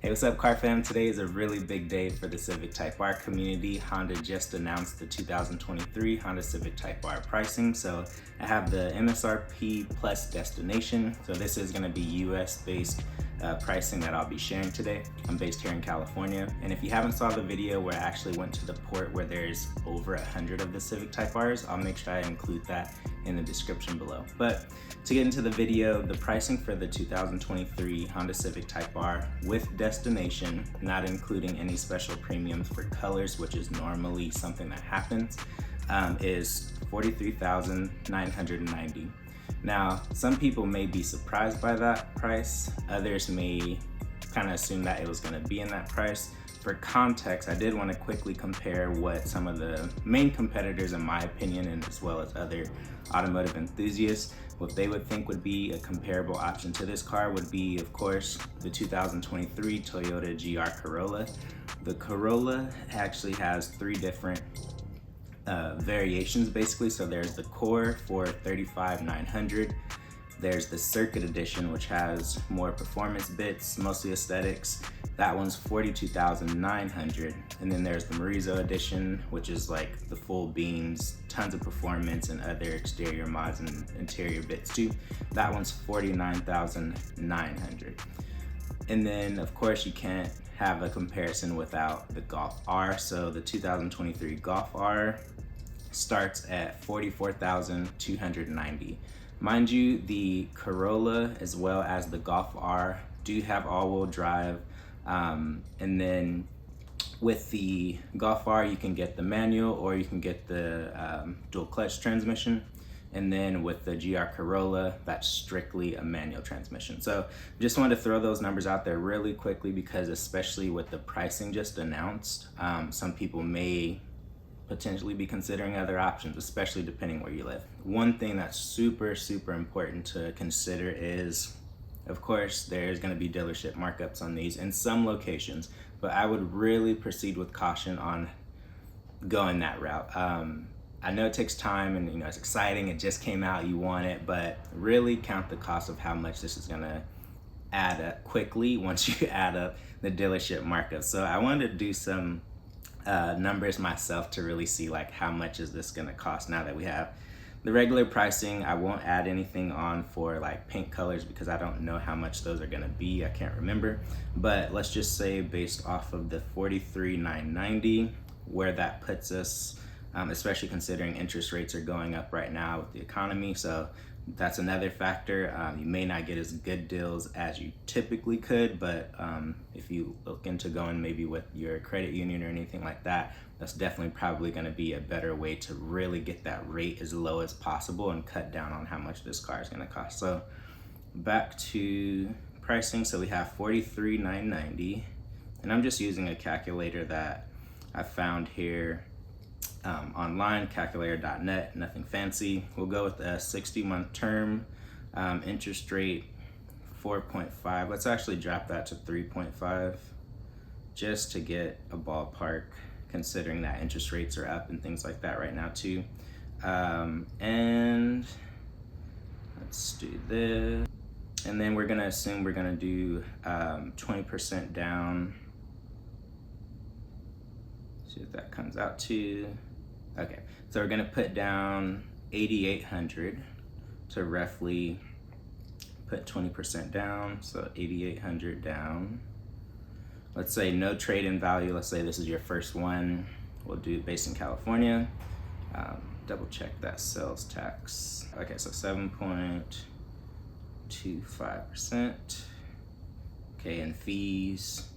Hey, what's up, car fam? Today is a really big day for the Civic Type R community. Honda just announced the 2023 Honda Civic Type R pricing. So I have the MSRP plus destination. So this is gonna be US based pricing that I'll be sharing today. I'm based here in California. And if you haven't saw the video where I actually went to the port where there's over 100 of the Civic Type Rs, I'll make sure I include that in the description below. But to get into the video, the pricing for the 2023 Honda Civic Type R with destination, not including any special premiums for colors, which is normally something that happens, is $43,990. Now, some people may be surprised by that price. Others may kind of assume that it was going to be in that price. For context, I did want to quickly compare what some of the main competitors, in my opinion, and as well as other automotive enthusiasts, what they would think would be a comparable option to this car would be, of course, the 2023 Toyota GR Corolla. The Corolla actually has three different variations basically. So there's the Core for $35,900. There's the Circuit Edition, which has more performance bits, mostly aesthetics. That one's $42,900. And then there's the Morizo Edition, which is like the full beams, tons of performance and other exterior mods and interior bits too. That one's $49,900. And then of course you can't have a comparison without the Golf R. So the 2023 Golf R starts at $44,290. Mind you, the Corolla as well as the Golf R do have all-wheel drive, and then with the Golf R you can get the manual or you can get the dual clutch transmission, and then with the GR Corolla that's strictly a manual transmission. So just wanted to throw those numbers out there really quickly because especially with the pricing just announced, some people may potentially be considering other options, especially depending where you live. One thing that's super important to consider is, of course, there's going to be dealership markups on these in some locations, but I would really proceed with caution on going that route. I know it takes time and it's exciting, it just came out, you want it, but really count the cost of how much this is going to add up quickly once you add up the dealership markup. So I wanted to do some numbers myself to really see like how much is this gonna cost now that we have the regular pricing. I won't add anything on for like paint colors because I don't know how much those are gonna be. I can't remember, but let's just say based off of the $43,990, where that puts us, especially considering interest rates are going up right now with the economy. So that's another factor. You may not get as good deals as you typically could, but if you look into going maybe with your credit union or anything like that, that's definitely probably going to be a better way to really get that rate as low as possible and cut down on how much this car is going to cost. So back to pricing. So we have $43,990, and I'm just using a calculator that I found here online, calculator.net, nothing fancy. We'll go with a 60-month term, interest rate 4.5. Let's actually drop that to 3.5 just to get a ballpark, considering that interest rates are up and things like that right now too. And let's do this. And then we're gonna assume we're gonna do 20% down. See what that comes out to. Okay, so we're gonna put down $8,800 to roughly put 20% down, so $8,800 down. Let's say no trade-in value. Let's say this is your first one. We'll do it based in California. Double check that sales tax. Okay, so 7.25%. Okay, and fees.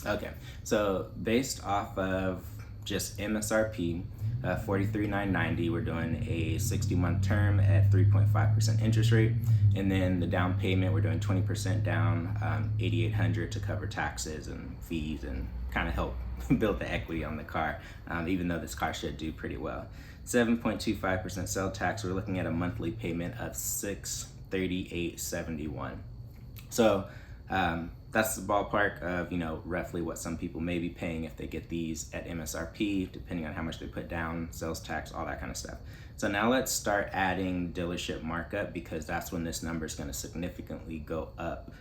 Okay, so based off of just MSRP, $43,990, we're doing a 60-month term at 3.5% interest rate, and then the down payment, we're doing 20% down, $8,800 to cover taxes and fees and kind of help build the equity on the car, even though this car should do pretty well. 7.25% sales tax, we're looking at a monthly payment of $638.71. So that's the ballpark of roughly what some people may be paying if they get these at MSRP, depending on how much they put down, sales tax, all that kind of stuff. So now let's start adding dealership markup, because that's when this number is going to significantly go up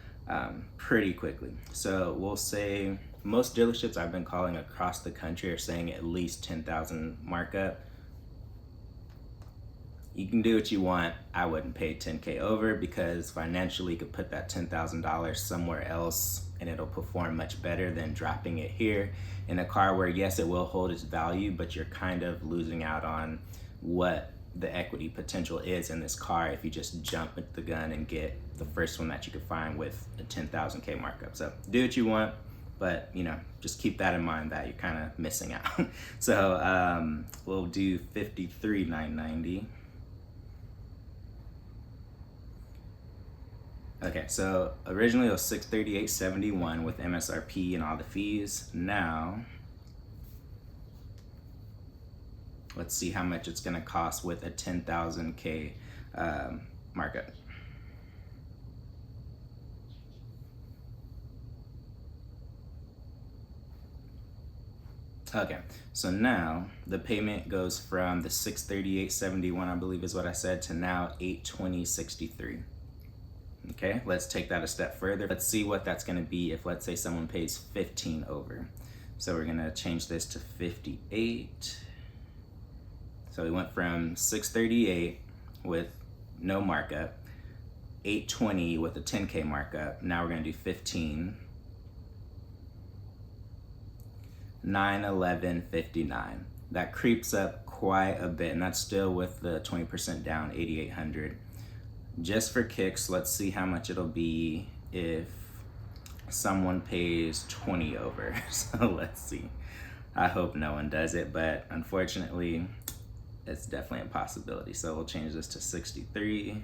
pretty quickly. So we'll say most dealerships I've been calling across the country are saying at least 10,000 markup. You can do what you want. I wouldn't pay 10K over, because financially you could put that $10,000 somewhere else and it'll perform much better than dropping it here in a car where, yes, it will hold its value, but you're kind of losing out on what the equity potential is in this car if you just jump at the gun and get the first one that you could find with a 10,000K markup. So do what you want, but just keep that in mind that you're kind of missing out. So we'll do 53,990. Okay, so originally it was 638.71 with MSRP and all the fees. Now let's see how much it's gonna cost with a 10,000K markup. Okay, so now the payment goes from the 638.71, I believe is what I said, to now 820.63. Okay, let's take that a step further. Let's see what that's gonna be if, let's say, someone pays 15 over. So we're gonna change this to 58. So we went from 638 with no markup, 820 with a 10K markup. Now we're gonna do 15, 911.59. That creeps up quite a bit, and that's still with the 20% down, 8,800. Just for kicks, let's see how much it'll be if someone pays 20 over. So let's see. I hope no one does it, but unfortunately, it's definitely a possibility. So we'll change this to 63.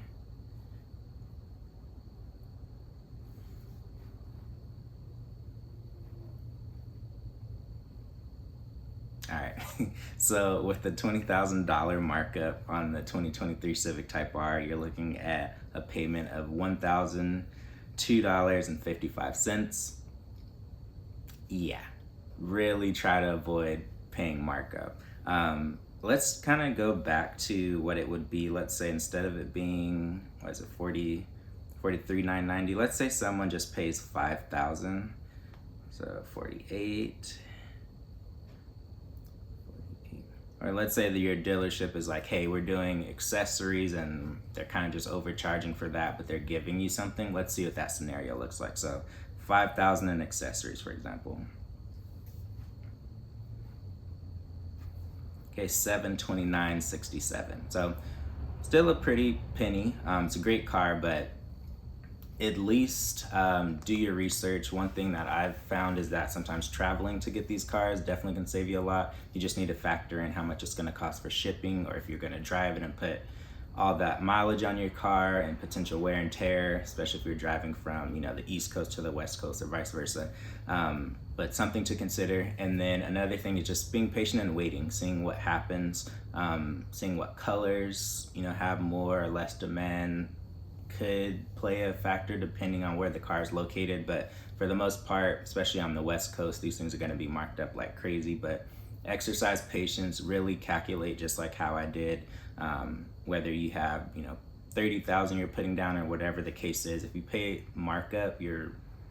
All right, so with the $20,000 markup on the 2023 Civic Type R, you're looking at a payment of $1,002.55. Yeah, really try to avoid paying markup. Let's kind of go back to what it would be. Let's say instead of it being, what is it, 43,990, let's say someone just pays 5,000. So 48. Or let's say that your dealership is like, hey, we're doing accessories, and they're kind of just overcharging for that, but they're giving you something. Let's see what that scenario looks like. So 5,000 in accessories, for example. Okay, 729.67. So still a pretty penny. It's a great car, but at least do your research. One thing that I've found is that sometimes traveling to get these cars definitely can save you a lot. You just need to factor in how much it's going to cost for shipping, or if you're going to drive it and put all that mileage on your car and potential wear and tear, especially if you're driving from the East Coast to the West Coast or vice versa. But something to consider. And then another thing is just being patient and waiting, seeing what happens, seeing what colors have more or less demand. Could play a factor depending on where the car is located, but for the most part, especially on the West Coast, these things are going to be marked up like crazy. But exercise patience, really calculate just like how I did, whether you have 30,000 you're putting down or whatever the case is. If you pay markup,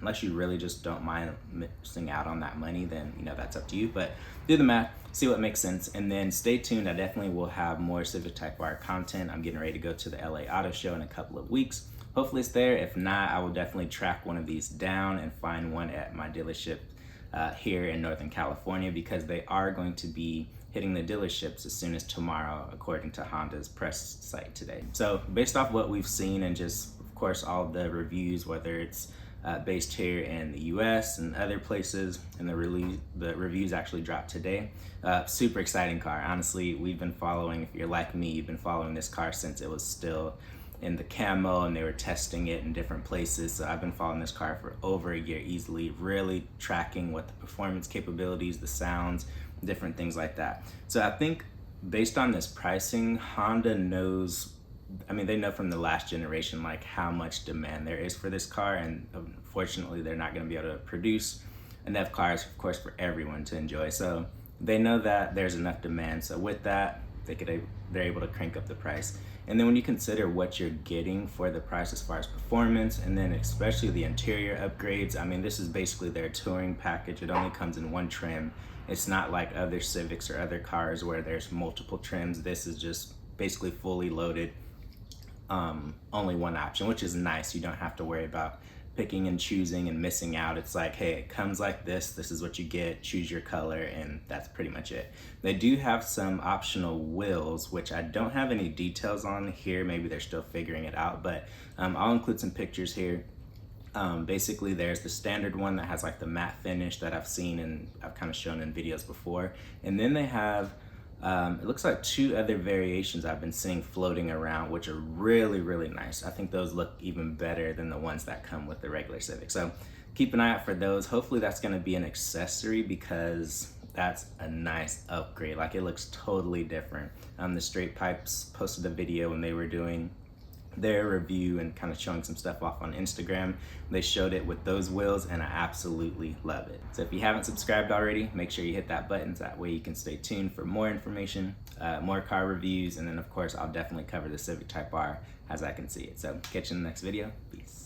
unless you really just don't mind missing out on that money, then that's up to you. But do the math, see what makes sense, and then stay tuned. I definitely will have more Civic Type R content. I'm getting ready to go to the LA Auto Show in a couple of weeks. Hopefully it's there. If not, I will definitely track one of these down and find one at my dealership here in Northern California, because they are going to be hitting the dealerships as soon as tomorrow, according to Honda's press site today. So based off what we've seen, and just of course all the reviews, whether it's based here in the US and other places, and the reviews actually dropped today. Super exciting car. Honestly, we've been following, if you're like me, you've been following this car since it was still in the camo and they were testing it in different places. So I've been following this car for over a year easily, really tracking what the performance capabilities, the sounds, different things like that. So I think based on this pricing, Honda knows, they know from the last generation like how much demand there is for this car, and unfortunately they're not going to be able to produce enough cars, of course, for everyone to enjoy. So they know that there's enough demand. So with that, they could they're able to crank up the price. And then when you consider what you're getting for the price as far as performance, and then especially the interior upgrades, I mean, this is basically their touring package. It only comes in one trim. It's not like other Civics or other cars where there's multiple trims. This is just basically fully loaded, only one option, which is nice. You don't have to worry about picking and choosing and missing out. It's like, hey, it comes like this is what you get, choose your color, and that's pretty much it. They do have some optional wheels, which I don't have any details on here. Maybe they're still figuring it out, but I'll include some pictures here. Basically, there's the standard one that has like the matte finish that I've seen and I've kind of shown in videos before. And then they have it looks like 2 other variations I've been seeing floating around, which are really, really nice. I think those look even better than the ones that come with the regular Civic. So keep an eye out for those. Hopefully that's gonna be an accessory, because that's a nice upgrade. Like, it looks totally different. The Straight Pipes posted a video when they were doing their review and kind of showing some stuff off on Instagram. They showed it with those wheels and I absolutely love it. So if you haven't subscribed already, make sure you hit that button so that way you can stay tuned for more information, more car reviews, and then of course I'll definitely cover the Civic Type R as I can see it. So catch you in the next video. Peace.